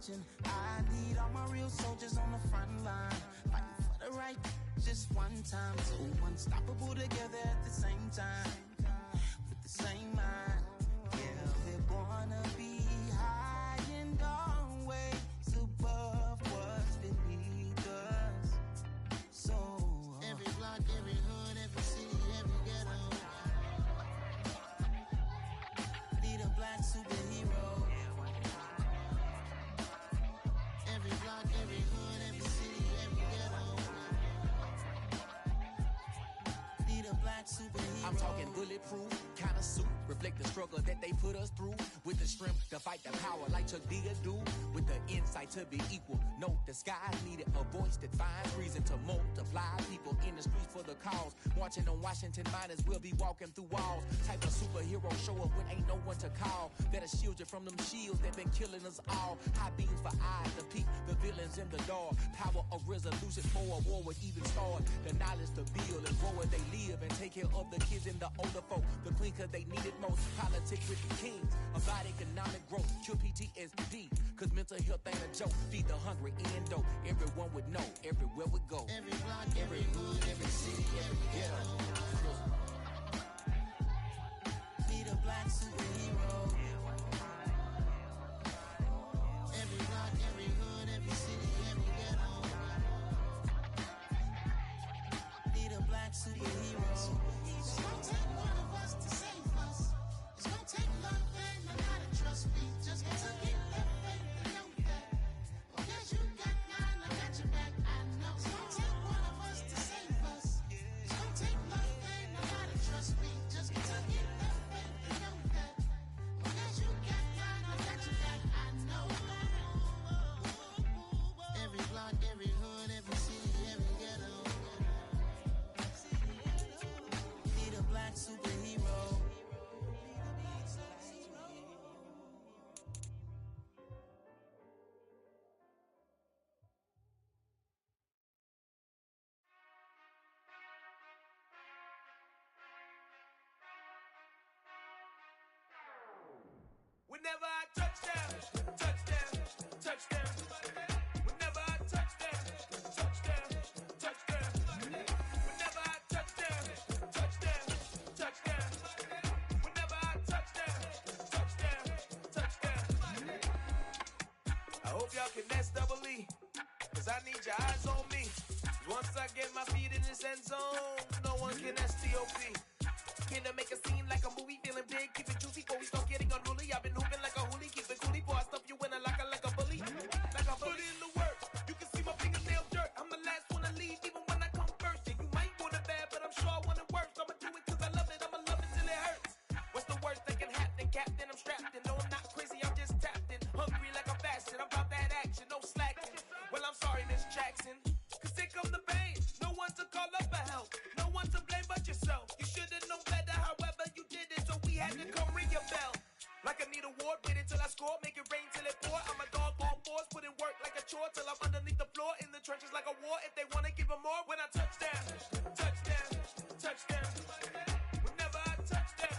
marching. I need all my real soldiers on the front line, fighting for the right just one time. So unstoppable together at the same time, with the same mind. Yeah, we're gonna be high and always above what's beneath us. So every block, every hood, every city, every ghetto need a black superhero. Every block, every hood, every city, every ghetto need a black superhero. I'm talking bulletproof kind of suit, reflect the struggle that they put us through, with the strength to fight the power like Chuck D do, with the insight to be equal. No disguise needed, a voice that finds reason to multiply. People in the streets for the cause, marching on Washington, might as well be walking through walls. Type of superhero show up when ain't no one to call, that'll shield you from them shields that been killing us all. High beams for eyes to peek the villains in the dark. Power of resolution for a war would even start. The knowledge to build and grow where they live and take care of the kids and the older folk. The queen cause they need it most. Politics with the kings about economic growth. Cure PTSD cause mental health ain't a joke. Feed the hungry and dope. Everyone would know everywhere we go. Every block, every hood, every city, every ghetto need a black superhero. Every block, every hood, every city, every ghetto need a black superhero. It's gonna take one of us to save us. It's gonna take love and a lot of trust. We just got to get that faith and know that. Oh yes, you got mine, I got your back. I know it's gonna take one of us to save us. It's gonna take love and a lot of trust. We just got to get that faith and know that. Oh yes, you got mine, I got your back. I know. Every block, every hood, every city, every ghetto need a black superhero. Whenever I touch down, touchdown, touchdown. Whenever I touch down, touchdown, touchdown. Whenever I touch down, touchdown, touchdown. Whenever I touch down, touchdown, touchdown. I hope y'all can nest double E, cause I need your eyes on me. Once I get my feet in this end zone, no one can STOP. Can I make a scene like a movie, feeling big, keep it juicy before we start getting unruly. I've been hooping like a hoolie, keep it coolie before I stuff you in a locker like a bully. Like I put in the work, you can see my fingernail dirt. I'm the last one to leave, even when I come first. Yeah, you might want it bad, but I'm sure I want it worse. I'ma do it cause I love it, I'ma love it till it hurts. What's the worst that can happen, Captain? I'm strapped in, no I'm not crazy, I'm just tapped in. Hungry like I'm fasting, I'm about that action, no slacking. Well, I'm sorry, Miss Jackson, cause here come the pain. No one to call up for help, no one to blame but yourself. You should've known better, however you did it, so we had to come ring your bell. Like I need a ward, wait until I score, make it rain till it pour. I'm a dog on fours, put in work like a chore till I'm underneath the floor, in the trenches like a war. If they wanna give them more, when I touch down, touchdown, touchdown. Whenever I touch down.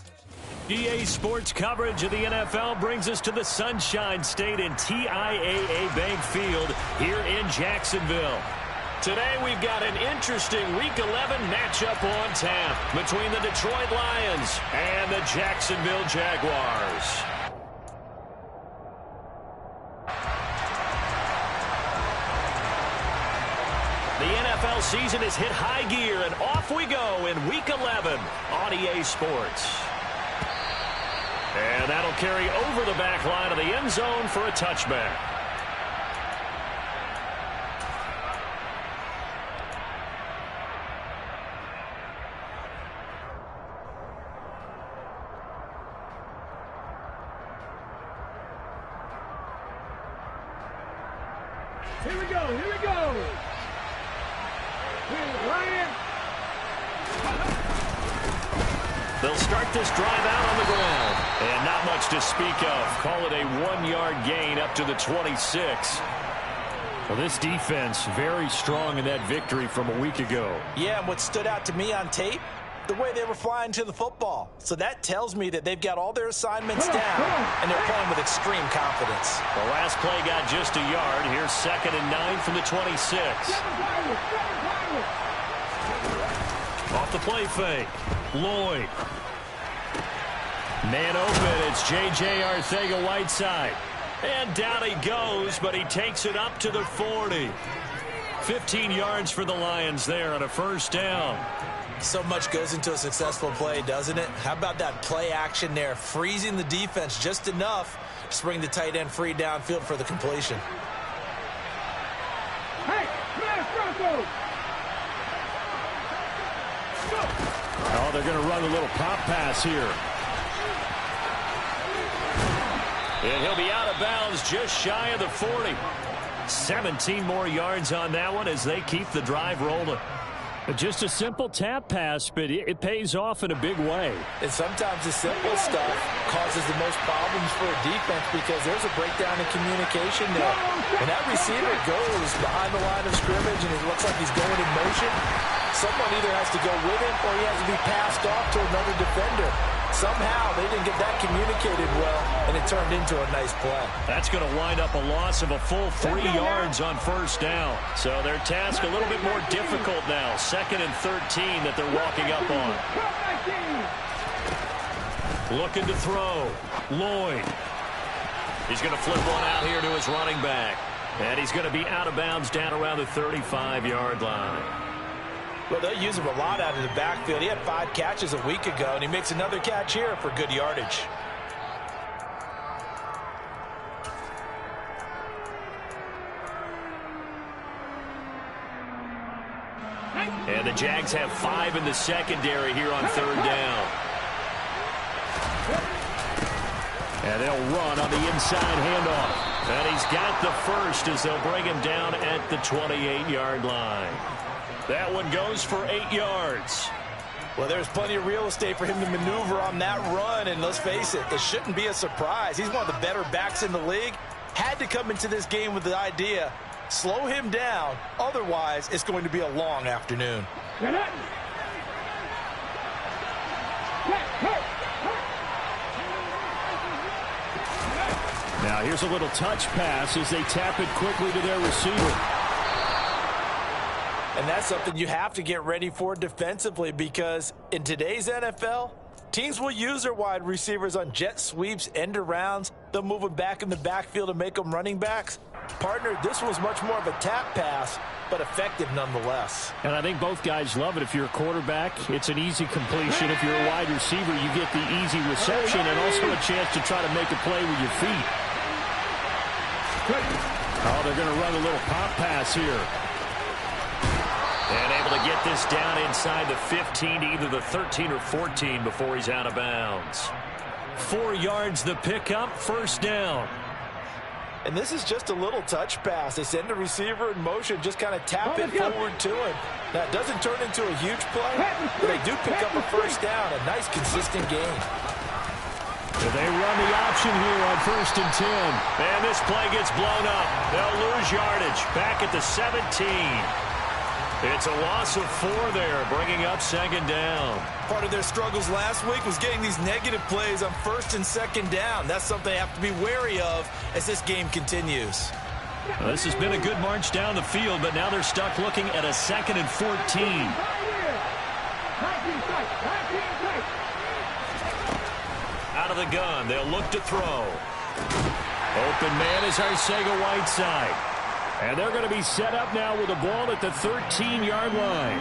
EA Sports coverage of the NFL brings us to the Sunshine State in TIAA Bank Field here in Jacksonville. Today we've got an interesting Week 11 matchup on tap between the Detroit Lions and the Jacksonville Jaguars. The NFL season has hit high gear, and off we go in Week 11 on EA Sports. And that'll carry over the back line of the end zone for a touchback. Here we go, here we go. Here's Ryan. They'll start this drive out on the ground. And not much to speak of. Call it a 1-yard gain up to the 26. Well, this defense very strong in that victory from a week ago. Yeah, and what stood out to me on tape, the way they were flying to the football. So that tells me that they've got all their assignments down, and they're playing with extreme confidence. The last play got just a yard. Here's 2nd and 9 from the 26. Off the play fake. Lloyd. Man open. It's J.J. Arcega-Whiteside. And down he goes, but he takes it up to the 40. 15 yards for the Lions there on a first down. So much goes into a successful play, doesn't it? How about that play action there, freezing the defense just enough to bring the tight end free downfield for the completion. Hey, smash Bronco! Oh, they're going to run a little pop pass here. And he'll be out of bounds just shy of the 40. 17 more yards on that one as they keep the drive rolling. Just a simple tap pass, but it pays off in a big way. And sometimes the simple stuff causes the most problems for a defense because there's a breakdown in communication there. When that receiver goes behind the line of scrimmage and it looks like he's going in motion, someone either has to go with him or he has to be passed off to another defender. Somehow they didn't get that communicated well, and it turned into a nice play. That's going to wind up a loss of a full 3 yards on first down. So their task a little bit more difficult now. 2nd and 13 that they're walking up on. Looking to throw. Lloyd. He's going to flip one out here to his running back. And he's going to be out of bounds down around the 35-yard line. Well, they'll use him a lot out of the backfield. He had 5 catches a week ago, and he makes another catch here for good yardage. And the Jags have 5 in the secondary here on 3rd down. And they'll run on the inside handoff. And he's got the first as they'll bring him down at the 28-yard line. That one goes for 8 yards. Well, there's plenty of real estate for him to maneuver on that run, and let's face it, this shouldn't be a surprise. He's one of the better backs in the league. Had to come into this game with the idea, slow him down, otherwise it's going to be a long afternoon. Now here's a little touch pass as they tap it quickly to their receiver. And that's something you have to get ready for defensively because in today's NFL, teams will use their wide receivers on jet sweeps, end arounds. They'll move them back in the backfield and make them running backs. Partner, this was much more of a tap pass, but effective nonetheless. And I think both guys love it. If you're a quarterback, it's an easy completion. If you're a wide receiver, you get the easy reception and also a chance to try to make a play with your feet. Oh, they're going to run a little pop pass here. And able to get this down inside the 15 to either the 13 or 14 before he's out of bounds. 4 yards the pickup, first down. And this is just a little touch pass. They send the receiver in motion, just kind of tap it forward to him. Now, it doesn't turn into a huge play, but they do pick up a first down, a nice, consistent gain. So they run the option here on 1st and 10. And this play gets blown up. They'll lose yardage back at the 17. It's a loss of 4 there, bringing up 2nd down. Part of their struggles last week was getting these negative plays on 1st and 2nd down. That's something they have to be wary of as this game continues. Well, this has been a good march down the field, but now they're stuck looking at a 2nd and 14. Out of the gun, they'll look to throw. Open man is Arcega-Whiteside. And they're going to be set up now with a ball at the 13-yard line.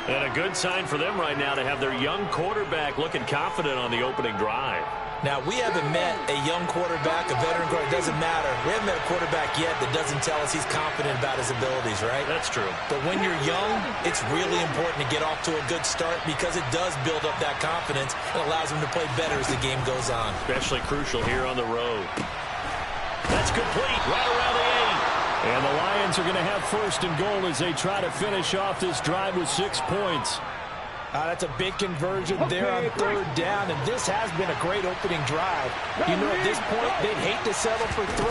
And a good sign for them right now to have their young quarterback looking confident on the opening drive. Now, we haven't met a young quarterback, a veteran quarterback. It doesn't matter. We haven't met a quarterback yet that doesn't tell us he's confident about his abilities, right? That's true. But when you're young, it's really important to get off to a good start because it does build up that confidence and allows him to play better as the game goes on. Especially crucial here on the road. That's complete right around the 8. And the Lions are going to have 1st and goal as they try to finish off this drive with 6 points. That's a big conversion there on 3rd down, and this has been a great opening drive. You know, at this point, they'd hate to settle for 3,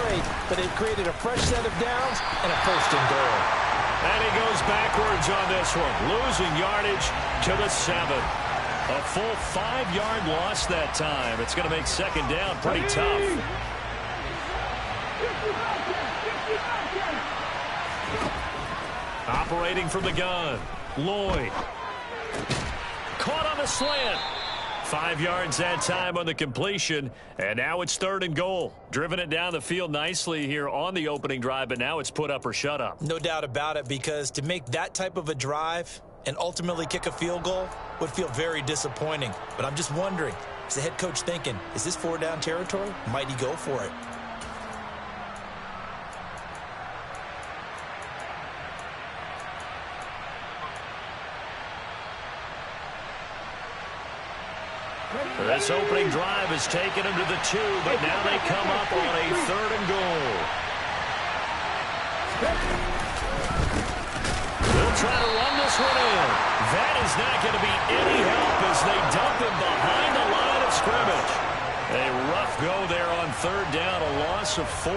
but they've created a fresh set of downs and a 1st and goal. And he goes backwards on this one, losing yardage to the 7. A full 5-yard loss that time. It's going to make second down pretty tough. Operating from the gun, Lloyd. Caught on the slant. 5 yards that time on the completion, and now it's 3rd and goal. Driven it down the field nicely here on the opening drive, but now it's put up or shut up. No doubt about it, because to make that type of a drive and ultimately kick a field goal would feel very disappointing. But I'm just wondering, is the head coach thinking, is this 4-down territory? Might he go for it? This opening drive has taken them to the 2, but now they come up on a 3rd and goal. They'll try to run this one in. That is not going to be any help as they dump him behind the line of scrimmage. A rough go there on 3rd down, a loss of 4.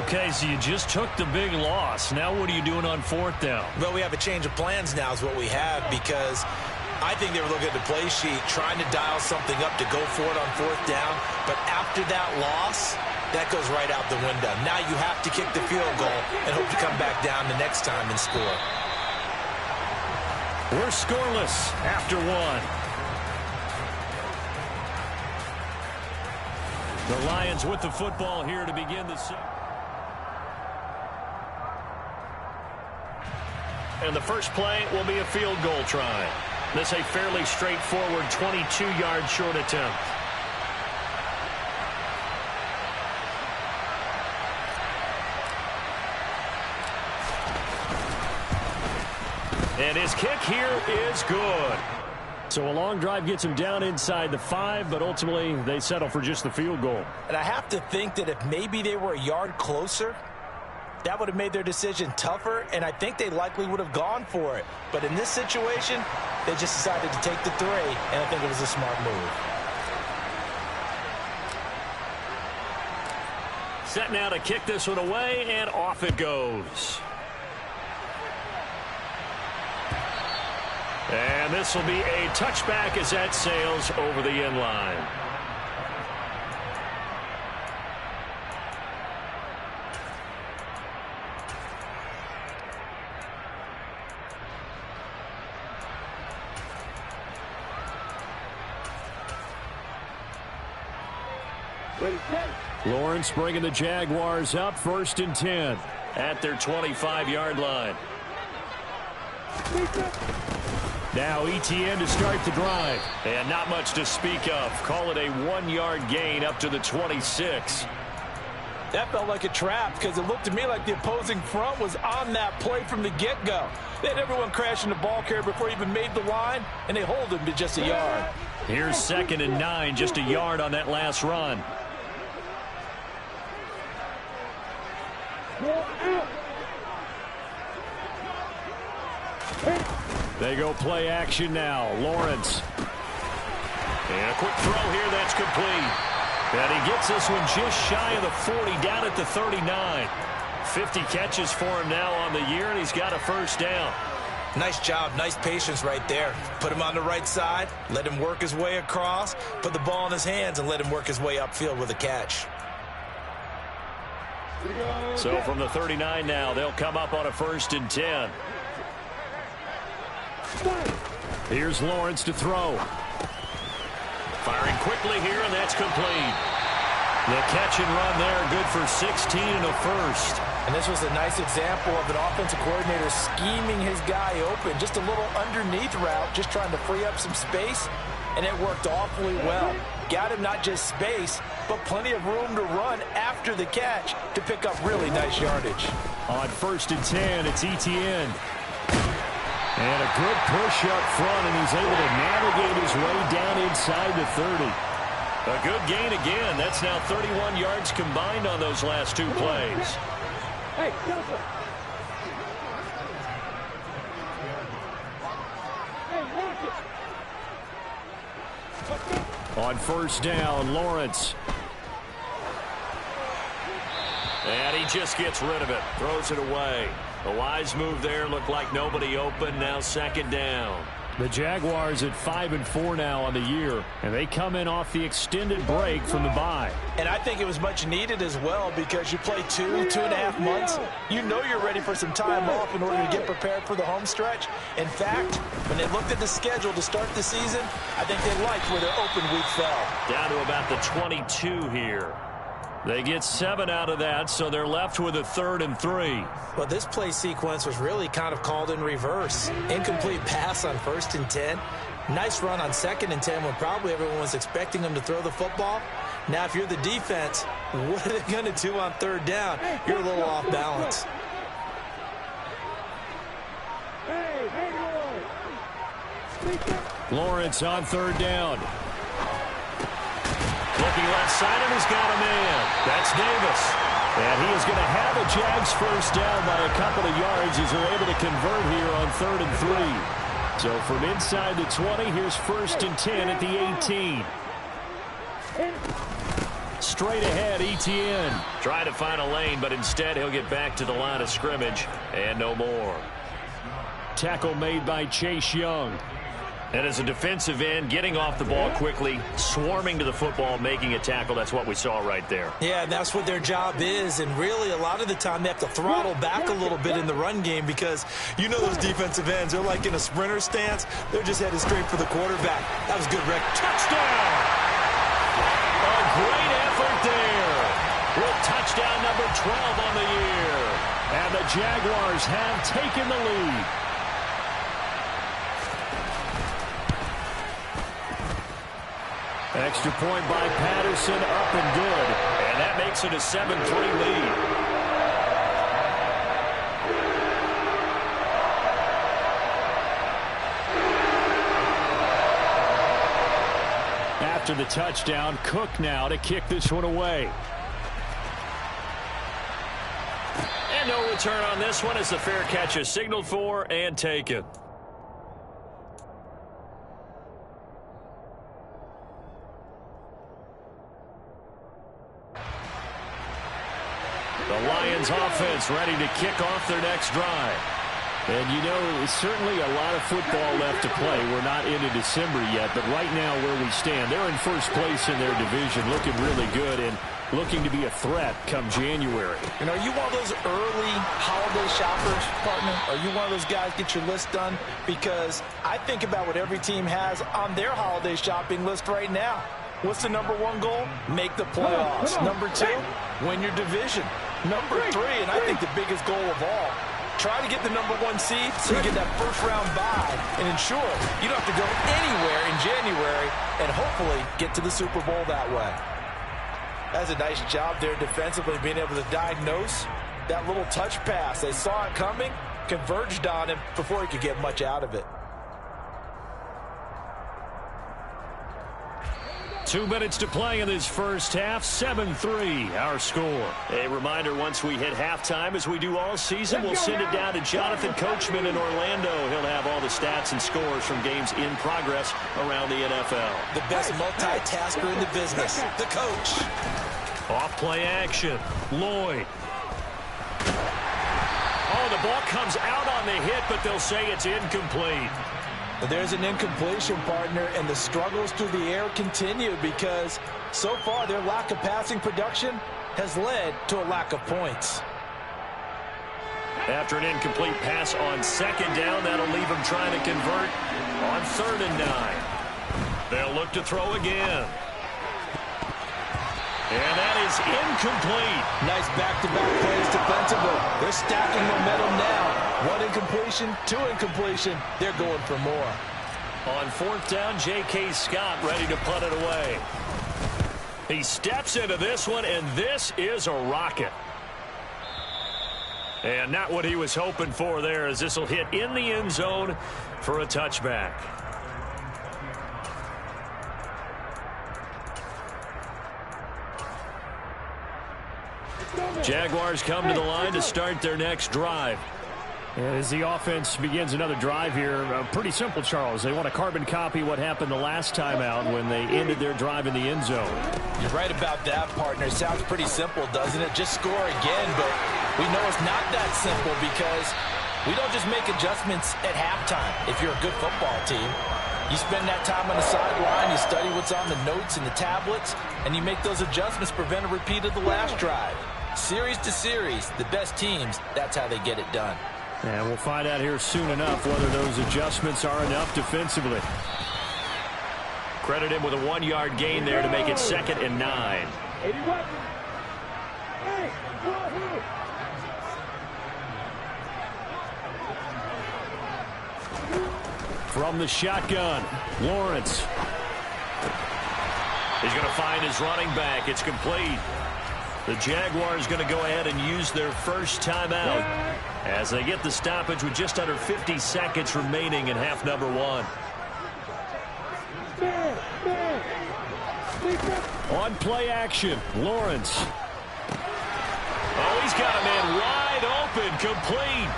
Okay, so you just took the big loss. Now what are you doing on 4th down? Well, we have a change of plans now is what we have, because I think they were looking at the play sheet, trying to dial something up to go for it on 4th down. But after that loss, that goes right out the window. Now you have to kick the field goal and hope to come back down the next time and score. We're scoreless after 1. The Lions with the football here to begin the second. And the first play will be a field goal try. This a fairly straightforward 22-yard short attempt. And his kick here is good. So a long drive gets him down inside the 5, but ultimately they settle for just the field goal. And I have to think that if maybe they were a yard closer, that would have made their decision tougher, and I think they likely would have gone for it. But in this situation, they just decided to take the 3, and I think it was a smart move. Set now to kick this one away, and off it goes. And this will be a touchback as that sails over the end line. Lawrence bringing the Jaguars up 1st and 10 at their 25-yard line. Now Etienne to start the drive. And not much to speak of. Call it a 1-yard gain up to the 26. That felt like a trap, because it looked to me like the opposing front was on that play from the get-go. They had everyone crashing the ball carrier before he even made the line, and they hold him to just a yard. Here's 2nd and 9, just a yard on that last run. They go play action now. Lawrence. And a quick throw here, that's complete. And he gets this one just shy of the 40, down at the 39. 50 catches for him now on the year, and he's got a 1st down. Nice job, nice patience right there. Put him on the right side, let him work his way across, put the ball in his hands, and let him work his way upfield with a catch. So from the 39 now, they'll come up on a 1st and 10. Here's Lawrence to throw. Firing quickly here, and that's complete. The catch and run there, good for 16 and a 1st. And this was a nice example of an offensive coordinator scheming his guy open. Just a little underneath route, just trying to free up some space, and it worked awfully well. Got him not just space, but plenty of room to run after the catch to pick up really nice yardage. On 1st and 10, it's Etienne. And a good push up front, and he's able to navigate his way down inside the 30. A good gain again. That's now 31 yards combined on those last 2 plays. Hey, Joseph. On 1st down, Lawrence. And he just gets rid of it, throws it away. A wise move there. Looked like nobody open. Now second down. The Jaguars at 5-4 now on the year, and they come in off the extended break from the bye. And I think it was much needed as well because you play 2.5 months. You know you're ready for some time off in order to get prepared for the home stretch. In fact, when they looked at the schedule to start the season, I think they liked where their open week fell. Down to about the 22 here. They get 7 out of that, so they're left with a 3rd and 3. Well, this play sequence was really kind of called in reverse. Incomplete pass on 1st and 10. Nice run on 2nd and 10 when probably everyone was expecting them to throw the football. Now, if you're the defense, what are they going to do on 3rd down? You're a little off balance. Lawrence on 3rd down. Looking left side, and he's got a man. That's Davis. And he is going to have a Jags first down by a couple of yards as they're able to convert here on 3rd and 3. So from inside the 20, here's 1st and 10 at the 18. Straight ahead, Etienne. Trying to find a lane, but instead he'll get back to the line of scrimmage and no more. Tackle made by Chase Young. And as a defensive end, getting off the ball quickly, swarming to the football, making a tackle, that's what we saw right there. Yeah, that's what their job is, and really a lot of the time they have to throttle back a little bit in the run game because you know those defensive ends, they're like in a sprinter stance. They're just headed straight for the quarterback. That was good, Rick. Touchdown! A great effort there. With touchdown number 12 on the year. And the Jaguars have taken the lead. Extra point by Patterson, up and good. And that makes it a 7-3 lead. After the touchdown, Cook now to kick this one away. And no return on this one as the fair catch is signaled for and taken. The Lions offense ready to kick off their next drive. And you know, there's certainly a lot of football left to play. We're not into December yet, but right now where we stand, they're in first place in their division, looking really good and looking to be a threat come January. And are you one of those early holiday shoppers, partner? Are you one of those guys get your list done? Because I think about what every team has on their holiday shopping list right now. What's the number 1 goal? Make the playoffs. Number 2, win your division. Number 3, and I think the biggest goal of all, try to get the number 1 seed so you get that first-round bye and ensure you don't have to go anywhere in January and hopefully get to the Super Bowl that way. That's a nice job there defensively, being able to diagnose that little touch pass. They saw it coming, converged on him before he could get much out of it. 2 minutes to play in this first half. 7-3, our score. A reminder, once we hit halftime, as we do all season, we'll send it down to Jonathan Coachman in Orlando. He'll have all the stats and scores from games in progress around the NFL. The best multitasker in the business, the coach. Off play action. Lloyd. Oh, the ball comes out on the hit, but they'll say it's incomplete. There's an incompletion, partner, and the struggles through the air continue because so far their lack of passing production has led to a lack of points. After an incomplete pass on 2nd down, that'll leave them trying to convert on 3rd and 9. They'll look to throw again. And that is incomplete. Nice back-to-back plays defensively. They're stacking momentum now. 1 incompletion, 2 incompletion. They're going for more. On 4th down, J.K. Scott ready to punt it away. He steps into this one, and this is a rocket. And not what he was hoping for there, as this will hit in the end zone for a touchback. Jaguars come to the line to start their next drive. And as the offense begins another drive here, pretty simple, Charles. They want to carbon copy what happened the last time out when they ended their drive in the end zone. You're right about that, partner. Sounds pretty simple, doesn't it? Just score again, but We know it's not that simple because we don't just make adjustments at halftime if you're a good football team. You spend that time on the sideline, you study what's on the notes and the tablets, and you make those adjustments to prevent a repeat of the last drive. Series to series, the best teams, that's how they get it done. And we'll find out here soon enough whether those adjustments are enough defensively. Credit him with a 1-yard gain there to make it 2nd and 9. From the shotgun, Lawrence. He's going to find his running back. It's complete. The Jaguars going to go ahead and use their first timeout as they get the stoppage with just under 50 seconds remaining in half number 1. On play action, Lawrence. Oh, he's got a man wide open, complete.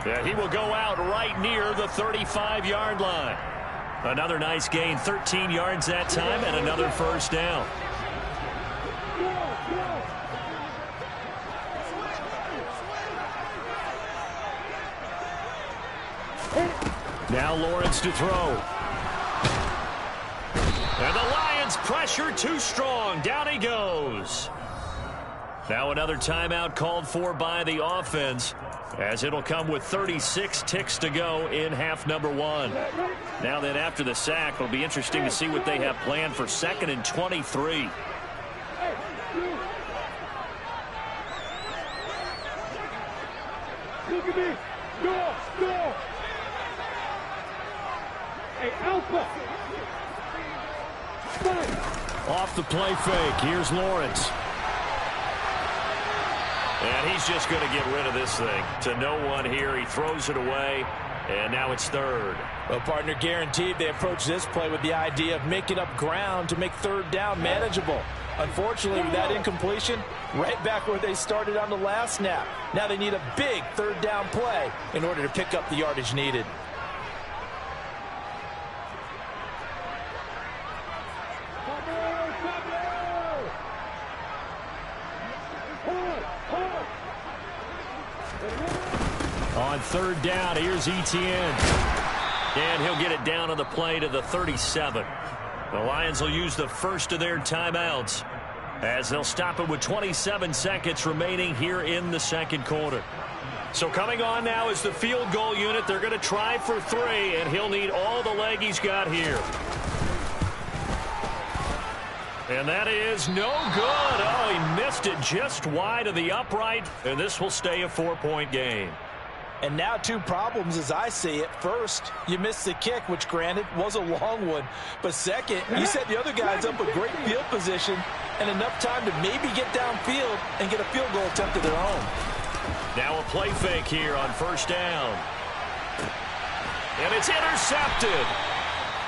Yeah, he will go out right near the 35-yard line. Another nice gain, 13 yards that time, and another first down. Now Lawrence to throw. And the Lions pressure too strong. Down he goes. Now another timeout called for by the offense, as it'll come with 36 ticks to go in half number 1. Now then, after the sack, it'll be interesting to see what they have planned for 2nd and 23. Look at me. Go. Hey, Alpha. Off the play fake. Here's Lawrence. And he's just going to get rid of this thing. To no one here. He throws it away, and now it's 3rd. Well, partner, guaranteed they approach this play with the idea of making up ground to make 3rd down manageable. Unfortunately, with that incompletion, right back where they started on the last snap. Now they need a big 3rd down play in order to pick up the yardage needed. On 3rd down, here's Etienne. And he'll get it down on the play to the 37. The Lions will use the first of their timeouts as they'll stop it with 27 seconds remaining here in the 2nd quarter. So coming on now is the field goal unit. They're going to try for 3, and he'll need all the leg he's got here. And that is no good. Oh, he missed it just wide of the upright, and this will stay a 4-point game. And now 2 problems as I see it. First, you missed the kick, which granted was a long one. But second, you set the other guys up with great field position and enough time to maybe get downfield and get a field goal attempt of their own. Now a play fake here on 1st down. And it's intercepted.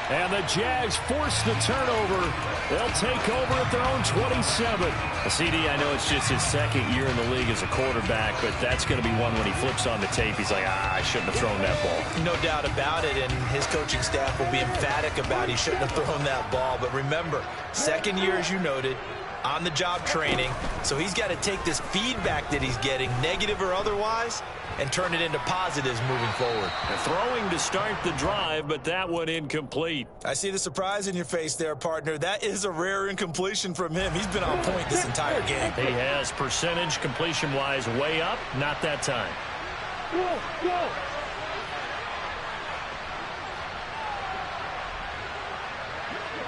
And the Jags force the turnover. They'll take over at their own 27. CD, I know it's just his 2nd year in the league as a quarterback, but that's going to be one when he flips on the tape. He's like, I shouldn't have thrown that ball. No doubt about it, and his coaching staff will be emphatic about he shouldn't have thrown that ball. But remember, 2nd year, as you noted, on-the-job training. So he's got to take this feedback that he's getting, negative or otherwise, and turn it into positives moving forward. Throwing to start the drive, but that one incomplete. I see the surprise in your face there, partner. That is a rare incompletion from him. He's been on point this entire game. He has percentage completion-wise way up. Not that time. Go.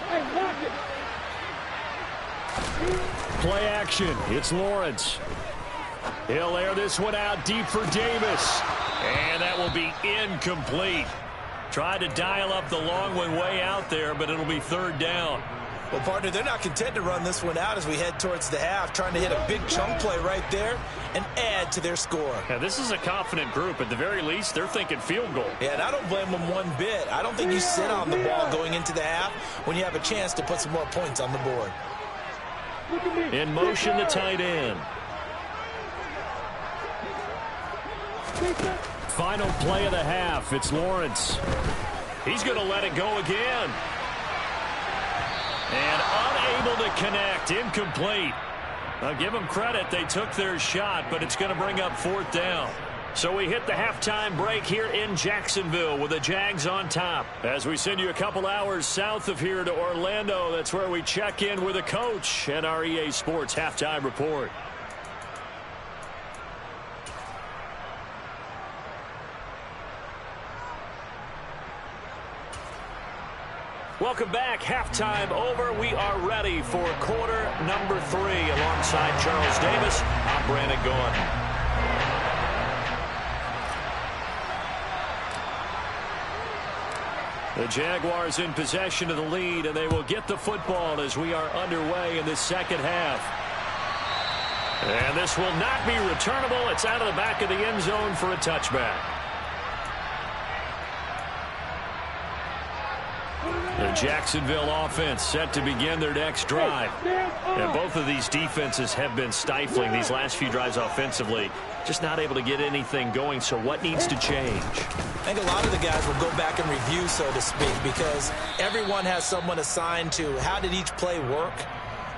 Hey, watch it. Play action. It's Lawrence. He'll air this one out deep for Davis. And that will be incomplete. Tried to dial up the long one way out there, but it'll be 3rd down. Well, partner, they're not content to run this one out as we head towards the half, trying to hit a big chunk play right there and add to their score. Now, this is a confident group. At the very least, they're thinking field goal. Yeah, and I don't blame them one bit. I don't think you sit on the ball going into the half when you have a chance to put some more points on the board. In motion, the tight end. Final play of the half. It's Lawrence. He's going to let it go again. And unable to connect. Incomplete. I'll give them credit. They took their shot, but it's going to bring up 4th down. So we hit the halftime break here in Jacksonville with the Jags on top. As we send you a couple hours south of here to Orlando, that's where we check in with the coach and our EA Sports halftime report. Welcome back. Halftime over. We are ready for quarter number 3. Alongside Charles Davis, I'm Brandon Gaudin. The Jaguars in possession of the lead, and they will get the football as we are underway in the second half. And this will not be returnable. It's out of the back of the end zone for a touchback. The Jacksonville offense set to begin their next drive. And both of these defenses have been stifling these last few drives offensively. Just not able to get anything going, so what needs to change? I think a lot of the guys will go back and review, so to speak, because everyone has someone assigned to how did each play work.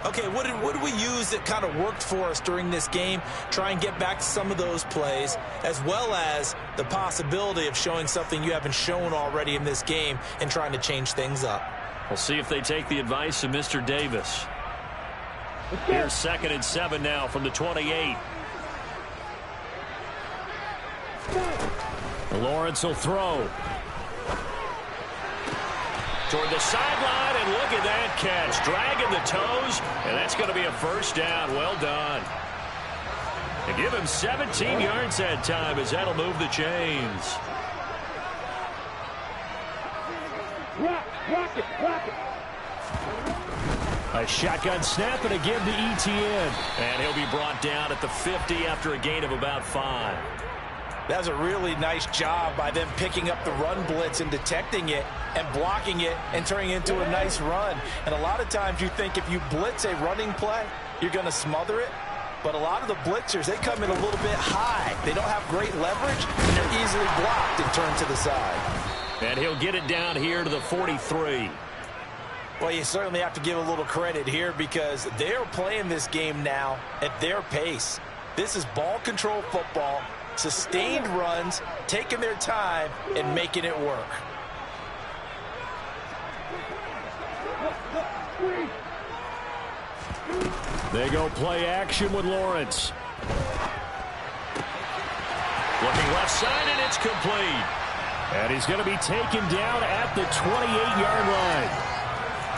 Okay, what did we use that kind of worked for us during this game? Try and get back to some of those plays, as well as the possibility of showing something you haven't shown already in this game and trying to change things up. We'll see if they take the advice of Mr. Davis. Here's 2nd and 7 now from the 28. Lawrence will throw. Toward the sideline, and look at that catch. Dragging the toes, and that's going to be a 1st down. Well done. And give him 17 yards that time, as that'll move the chains. Rock it. A shotgun snap and again to Etienne. And he'll be brought down at the 50 after a gain of about 5. That was a really nice job by them picking up the run blitz and detecting it and blocking it and turning it into a nice run. And a lot of times you think if you blitz a running play, you're going to smother it. But a lot of the blitzers, they come in a little bit high. They don't have great leverage, and they're easily blocked and turned to the side. And he'll get it down here to the 43. Well, you certainly have to give a little credit here because they're playing this game now at their pace. This is ball control football. Sustained runs, taking their time, and making it work. They go play action with Lawrence. Looking left side, and it's complete. And he's going to be taken down at the 28-yard line.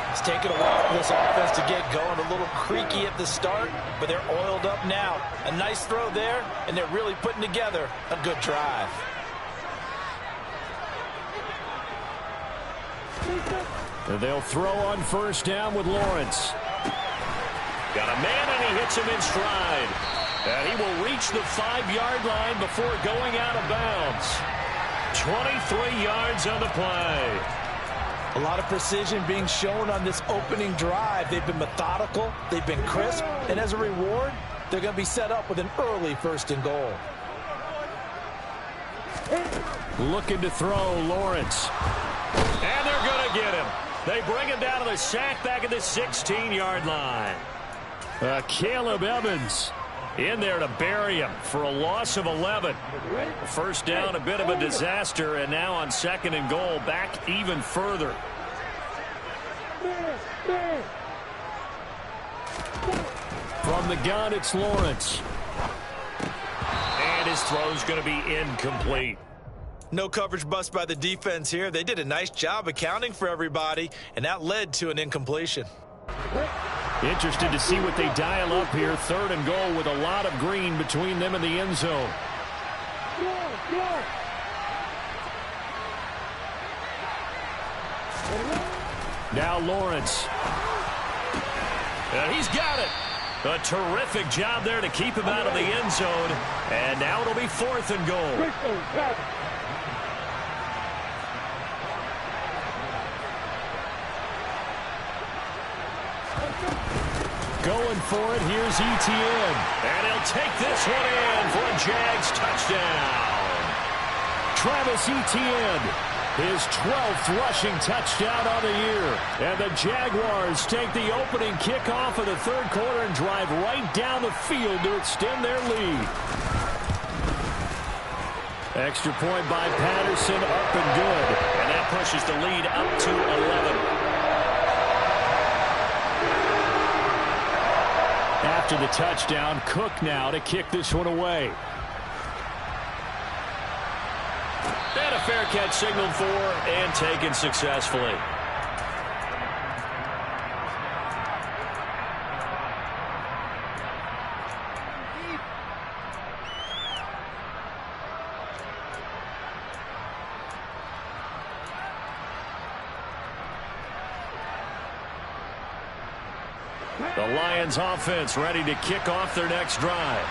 It's taken a while for this offense to get going. A little creaky at the start, but they're oiled up now. A nice throw there, and they're really putting together a good drive. And they'll throw on 1st down with Lawrence. Got a man, and he hits him in stride. And he will reach the 5-yard line before going out of bounds. 23 yards on the play. A lot of precision being shown on this opening drive. They've been methodical, they've been crisp, and as a reward, they're going to be set up with an early 1st and goal. Looking to throw, Lawrence. And they're going to get him. They bring him down to the sack back at the 16-yard line. Caleb Evans in there to bury him for a loss of 11. 1st down, a bit of a disaster, and now on 2nd and goal, back even further. From the gun, it's Lawrence. And his throw's going to be incomplete. No coverage bust by the defense here. They did a nice job accounting for everybody, and that led to an incompletion. Interested to see what they dial up here. 3rd and goal with a lot of green between them and the end zone. Now Lawrence. And he's got it. A terrific job there to keep him out of the end zone. And now it'll be 4th and goal. Going for it, here's Etienne. And he'll take this one in for a Jags touchdown. Travis Etienne his 12th rushing touchdown on the year. And the Jaguars take the opening kickoff of the third quarter and drive right down the field to extend their lead. Extra point by Patterson, up and good. And that pushes the lead up to 11. After the touchdown, Cook now to kick this one away. And a fair catch signaled for and taken successfully. The Lions offense ready to kick off their next drive.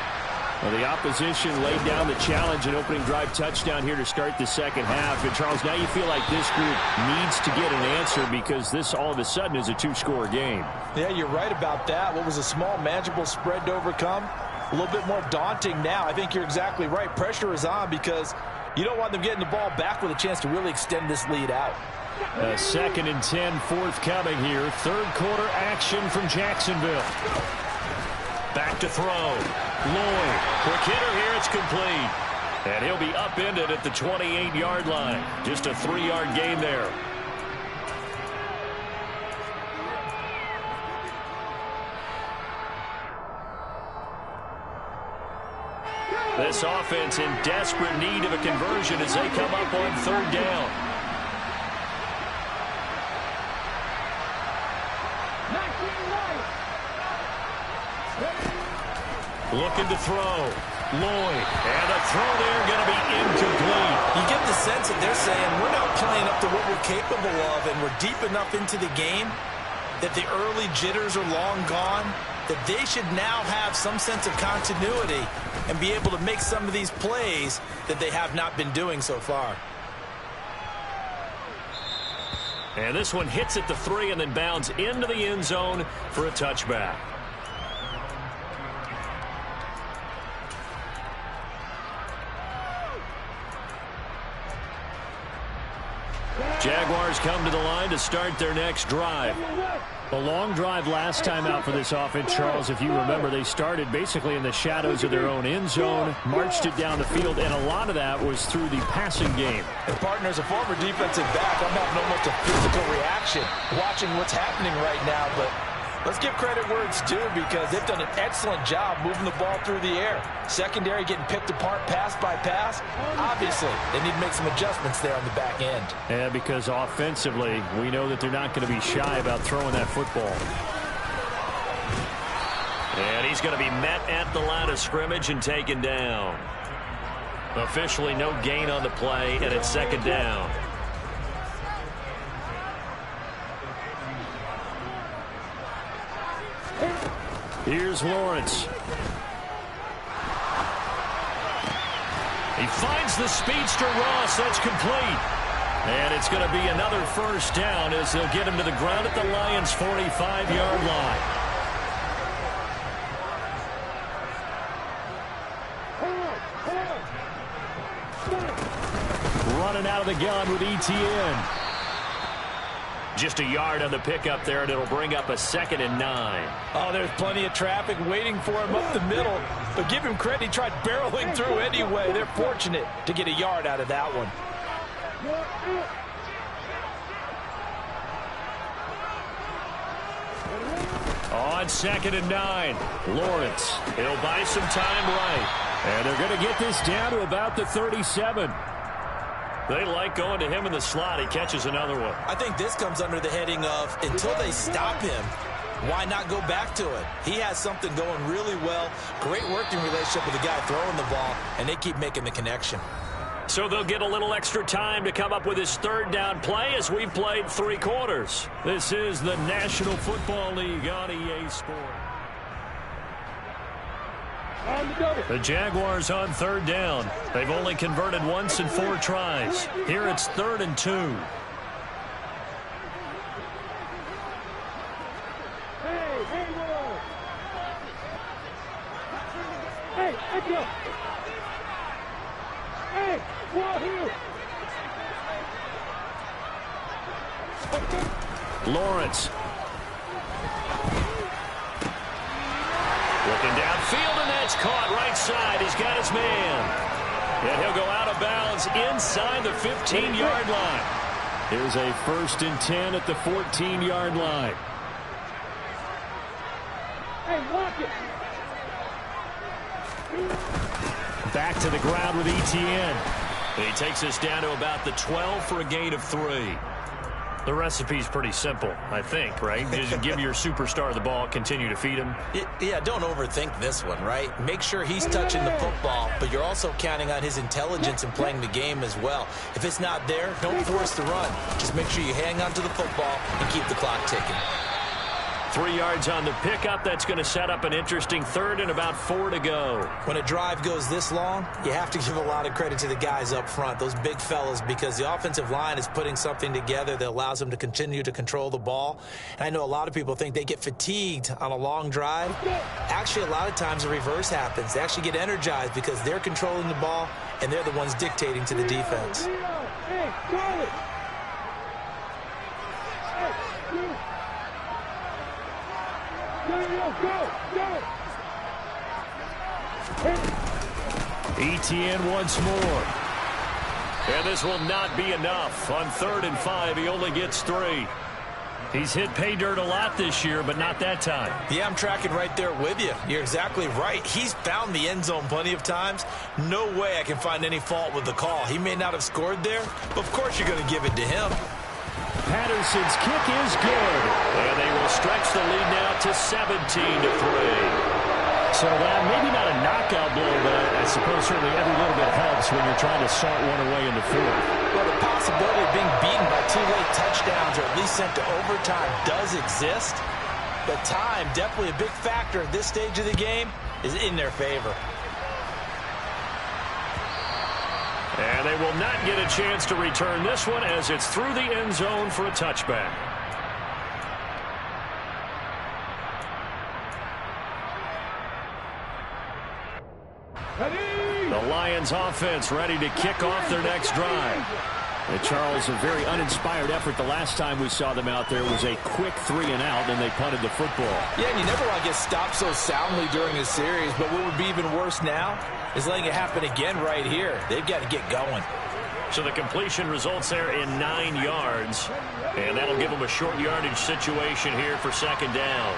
Well, the opposition laid down the challenge and opening drive touchdown here to start the second half. And, Charles, now you feel like this group needs to get an answer because this all of a sudden is a two-score game. Yeah, you're right about that. What was a small, manageable spread to overcome? A little bit more daunting now. I think you're exactly right. Pressure is on because you don't want them getting the ball back with a chance to really extend this lead out. 2nd and 10 forthcoming here. Third quarter action from Jacksonville. Back to throw. Lloyd. Quick hitter here. It's complete. And he'll be upended at the 28-yard line. Just a 3-yard gain there. This offense in desperate need of a conversion as they come up on third down. Looking to throw. Lloyd. And a throw there going to be incomplete. You get the sense that they're saying we're not playing up to what we're capable of, and we're deep enough into the game that the early jitters are long gone, that they should now have some sense of continuity and be able to make some of these plays that they have not been doing so far. And this one hits at the 3 and then bounds into the end zone for a touchback. Jaguars come to the line to start their next drive. A long drive last time out for this offense, Charles. If you remember, they started basically in the shadows of their own end zone, marched it down the field, and a lot of that was through the passing game. And partner, as a former defensive back, I'm having almost a physical reaction watching what's happening right now, but let's give credit where it's due because they've done an excellent job moving the ball through the air. Secondary getting picked apart pass by pass. Obviously, they need to make some adjustments there on the back end. Yeah, because offensively, we know that they're not going to be shy about throwing that football. And he's going to be met at the line of scrimmage and taken down. Officially no gain on the play, and it's second down. Here's Lawrence. He finds the speedster Ross. That's complete. And it's going to be another first down as they'll get him to the ground at the Lions' 45-yard line. Running out of the gun with ETN. Just a yard on the pickup there, and it'll bring up a 2nd and 9. Oh, there's plenty of traffic waiting for him up the middle. But give him credit, he tried barreling through anyway. They're fortunate to get a yard out of that one. On 2nd and 9, Lawrence. He'll buy some time right. And they're going to get this down to about the 37. They like going to him in the slot. He catches another one. I think this comes under the heading of until they stop him, why not go back to it? He has something going really well. Great working relationship with the guy throwing the ball, and they keep making the connection. So they'll get a little extra time to come up with his third down play as we've played 3 quarters. This is the National Football League on EA Sports. The Jaguars on third down. They've only converted once in 4 tries. Here it's 3rd and 2. Lawrence. Looking downfield, and that's caught right side. He's got his man. And he'll go out of bounds inside the 15-yard line. Here's a 1st and 10 at the 14-yard line. Hey, block it. Back to the ground with Etienne. He takes us down to about the 12 for a gain of 3. The recipe's pretty simple, I think, right? Just give your superstar the ball, continue to feed him. Yeah, don't overthink this one, right? Make sure he's touching the football, but you're also counting on his intelligence in playing the game as well. If it's not there, don't force the run. Just make sure you hang on to the football and keep the clock ticking. 3 yards on the pickup. That's going to set up an interesting 3rd and about 4 to go. When a drive goes this long, you have to give a lot of credit to the guys up front, those big fellas, because the offensive line is putting something together that allows them to continue to control the ball. And I know a lot of people think they get fatigued on a long drive. Actually, a lot of times the reverse happens. They actually get energized because they're controlling the ball and they're the ones dictating to the defense. Hey, call it. Etienne once more. And this will not be enough. On 3rd and 5, he only gets 3. He's hit pay dirt a lot this year, but not that time. Yeah, I'm tracking right there with you. You're exactly right. He's found the end zone plenty of times. No way I can find any fault with the call. He may not have scored there, but of course you're going to give it to him. Patterson's kick is good. And they will stretch the lead now to 17-3. So that maybe not a knockout blow, but I suppose certainly every little bit helps when you're trying to salt one away in the 4th. Well, the possibility of being beaten by 2 late touchdowns or at least sent to overtime does exist. But time, definitely a big factor at this stage of the game, is in their favor. And they will not get a chance to return this one as it's through the end zone for a touchback. The Lions offense ready to kick off their next drive. And Charles, a very uninspired effort the last time we saw them out there was a quick 3 and out, and they punted the football. Yeah, and you never want to get stopped so soundly during a series, but what would be even worse now is letting it happen again right here. They've got to get going. So the completion results there in 9 yards, and that'll give them a short yardage situation here for 2nd down.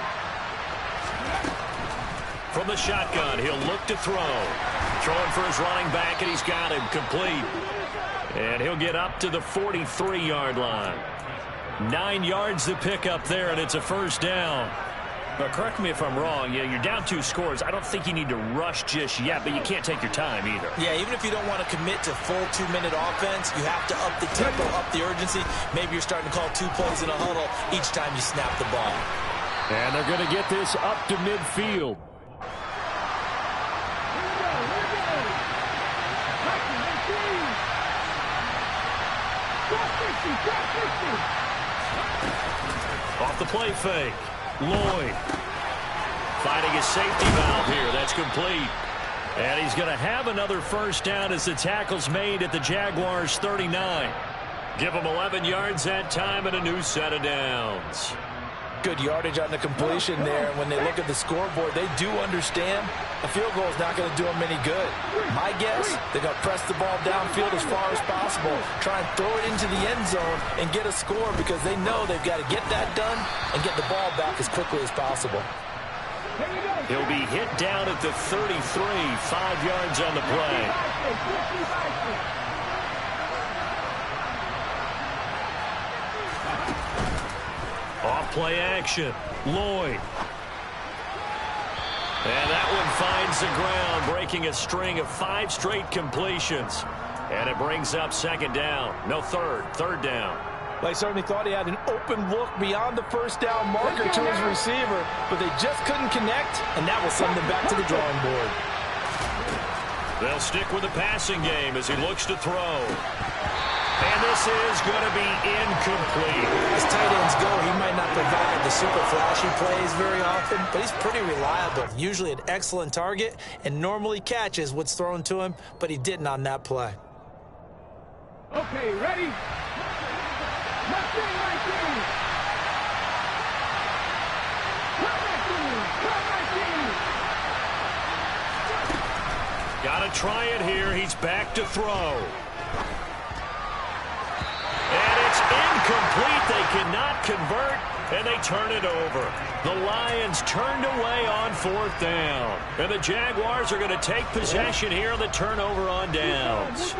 From the shotgun, he'll look to throw. Throwing for his running back, and he's got him complete. And he'll get up to the 43-yard line. 9 yards to pick up there, and it's a 1st down. But correct me if I'm wrong. Yeah, you're down 2 scores. I don't think you need to rush just yet, but you can't take your time either. Yeah, even if you don't want to commit to full 2-minute offense, you have to up the tempo, up the urgency. Maybe you're starting to call 2 plays in a huddle each time you snap the ball. And they're going to get this up to midfield. Off the play fake. Lloyd finding his safety valve here. That's complete. And he's going to have another 1st down as the tackle's made at the Jaguars' 39. Give them 11 yards that time and a new set of downs. Good yardage on the completion there. When they look at the scoreboard, they do understand a field goal is not going to do them any good. My guess, they're going to press the ball downfield as far as possible, try and throw it into the end zone and get a score because they know they've got to get that done and get the ball back as quickly as possible. He'll be hit down at the 33, 5 yards on the play. Off play action. Lloyd. And that one finds the ground, breaking a string of 5 straight completions. And it brings up 2nd down. No, 3rd down. They certainly thought he had an open look beyond the 1st down marker to his receiver, but they just couldn't connect, and that will send them back to the drawing board. They'll stick with the passing game as he looks to throw. And this is going to be incomplete. As tight ends go, he might not provide the super flashy plays very often, but he's pretty reliable. Usually an excellent target and normally catches what's thrown to him, but he didn't on that play. Okay, ready? Got to try it here. He's back to throw. And it's incomplete. They cannot convert, and they turn it over. The Lions turned away on 4th down. And the Jaguars are going to take possession here on the turnover on downs.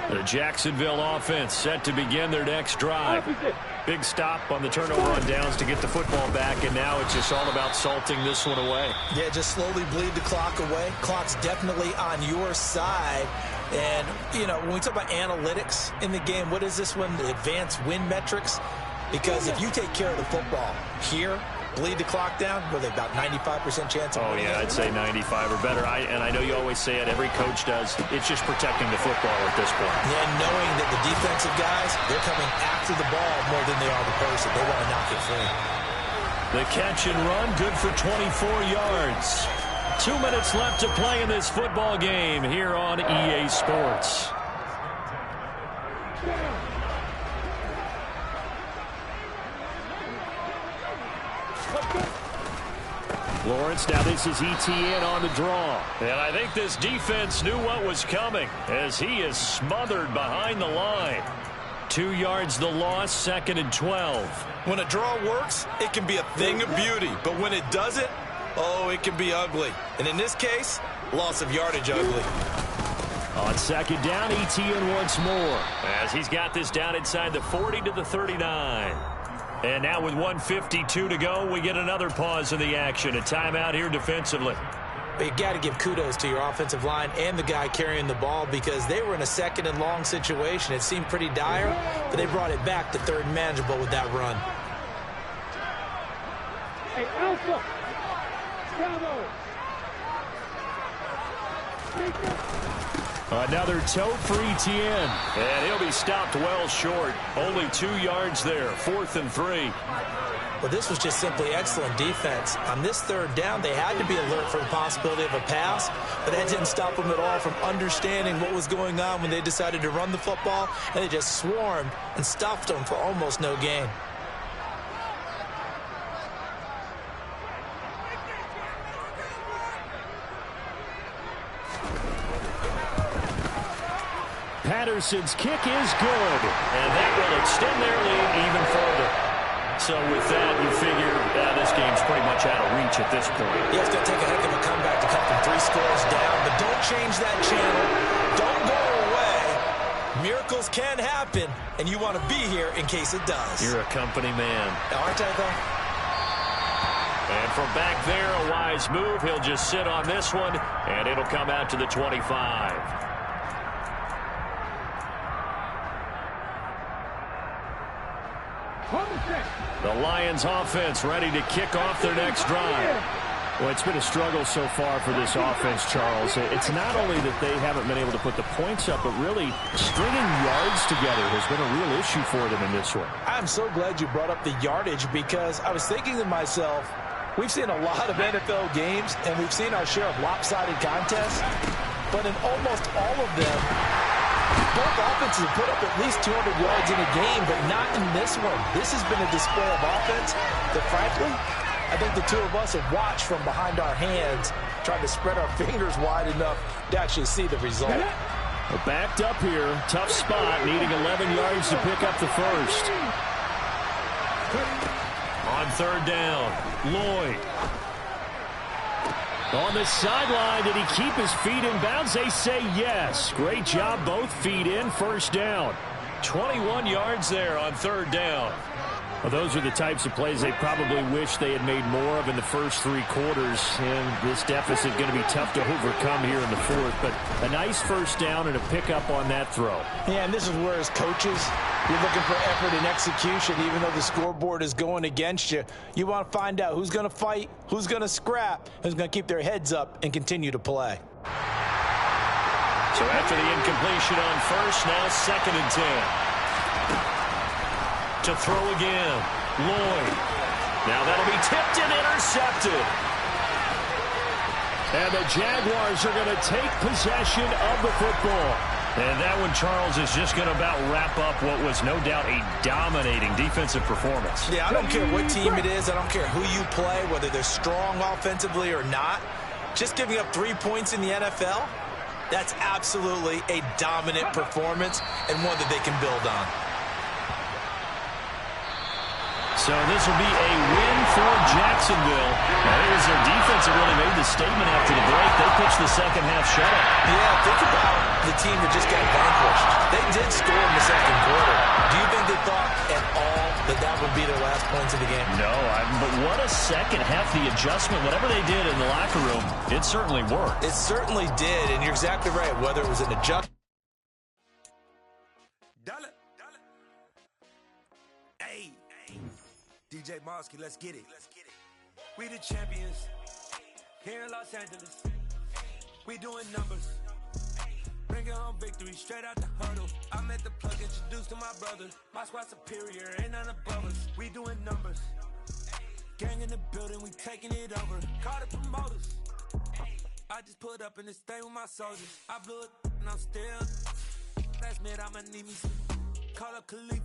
The Jacksonville offense set to begin their next drive. Big stop on the turnover on downs to get the football back, and now it's just all about salting this one away. Yeah, just slowly bleed the clock away. Clock's definitely on your side. And, you know, when we talk about analytics in the game, what is this one? The advanced win metrics? Because if you take care of the football here, bleed the clock down, were they about 95% chance of winning? Oh, yeah, I'd say 95 or better. And I know you always say it, every coach does. It's just protecting the football at this point. Yeah, knowing that the defensive guys, they're coming after the ball more than they are the person. They want to knock it free. The catch and run, good for 24 yards. 2 minutes left to play in this football game here on EA Sports. Lawrence, now this is ETN on the draw. And I think this defense knew what was coming as he is smothered behind the line. 2 yards the loss, 2nd and 12. When a draw works, it can be a thing of beauty. But when it doesn't, oh, it can be ugly. And in this case, loss of yardage ugly. On 2nd down, ETN once more as he's got this down inside the 40 to the 39. And now with 1:52 to go, we get another pause in the action. A timeout here defensively. But you got to give kudos to your offensive line and the guy carrying the ball because they were in a 2nd and long situation. It seemed pretty dire, but they brought it back to 3rd and manageable with that run. Hey, Alpha! Bravo! Another tote for ETN. And he'll be stopped well short. Only 2 yards there. 4th and 3. Well, this was just simply excellent defense. On this 3rd down, they had to be alert for the possibility of a pass, but that didn't stop them at all from understanding what was going on when they decided to run the football, and they just swarmed and stuffed them for almost no gain. Patterson's kick is good. And that will extend their lead even further. So with that, you figure this game's pretty much out of reach at this point. Yeah, it's going to take a heck of a comeback to cut them 3 scores down. But don't change that channel. Don't go away. Miracles can happen, and you want to be here in case it does. You're a company man. Aren't I, though? And from back there, a wise move. He'll just sit on this one, and it'll come out to the 25. The Lions offense ready to kick off their next drive. Well, it's been a struggle so far for this offense, Charles. It's not only that they haven't been able to put the points up, but really stringing yards together has been a real issue for them in this one. I'm so glad you brought up the yardage because I was thinking to myself, we've seen a lot of NFL games, and we've seen our share of lopsided contests, but in almost all of them, both offenses have put up at least 200 yards in a game, but not in this one. This has been a display of offense that, frankly, I think the two of us have watched from behind our hands, trying to spread our fingers wide enough to actually see the result. Well, backed up here, tough spot, needing 11 yards to pick up the first. On 3rd down, Lloyd. On the sideline, did he keep his feet in bounds? They say yes. Great job, both feet in, 1st down. 21 yards there on 3rd down. Well, those are the types of plays they probably wish they had made more of in the first 3 quarters. And this deficit going to be tough to overcome here in the 4th. But a nice 1st down and a pickup on that throw. Yeah, and this is where, as coaches, you're looking for effort and execution. Even though the scoreboard is going against you, you want to find out who's going to fight, who's going to scrap, who's going to keep their heads up and continue to play. So after the incompletion on 1st, now 2nd and 10. To throw again, Lloyd. Now that'll be tipped and intercepted. And the Jaguars are going to take possession of the football. And that one, Charles, is just going to about wrap up what was no doubt a dominating defensive performance. Yeah, I don't care what team it is. I don't care who you play, whether they're strong offensively or not. Just giving up 3 points in the NFL, that's absolutely a dominant performance and one that they can build on. So this will be a win for Jacksonville. Well, it was their defense that really made the statement after the break. They pitched the second half shutout. Yeah, think about the team that just got vanquished. They did score in the second quarter. Do you think they thought at all that that would be their last points of the game? No, but what a second half. The adjustment, whatever they did in the locker room, it certainly worked. It certainly did, and you're exactly right. Whether it was an adjustment. Hey, DJ Mosky, let's get it. We the champions here in Los Angeles. We doing numbers. Bringing home victory straight out the huddle. I met the plug, introduced to my brother. My squad superior, ain't none above us. We doing numbers. Gang in the building, we taking it over. Call the promoters. I just put up in this thing with my soldiers. I blew it and I'm still. Last minute I'ma need me some. Call up Khalifa.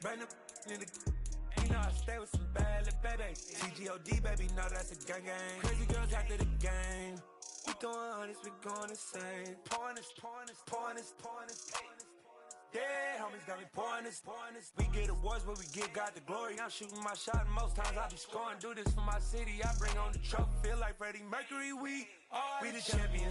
Bring the in the. You know I stay with some bad little baby. CGOD baby, know that's a gang gang. Crazy girls after the game. We throwing hundreds, we going insane. Pouring this. Yeah, homies got me pouring this. We get awards, but we give God the glory. I'm shooting my shot, and most times I be scoring. Do this for my city, I bring on the trophy. Feel like Freddie Mercury, we the champions.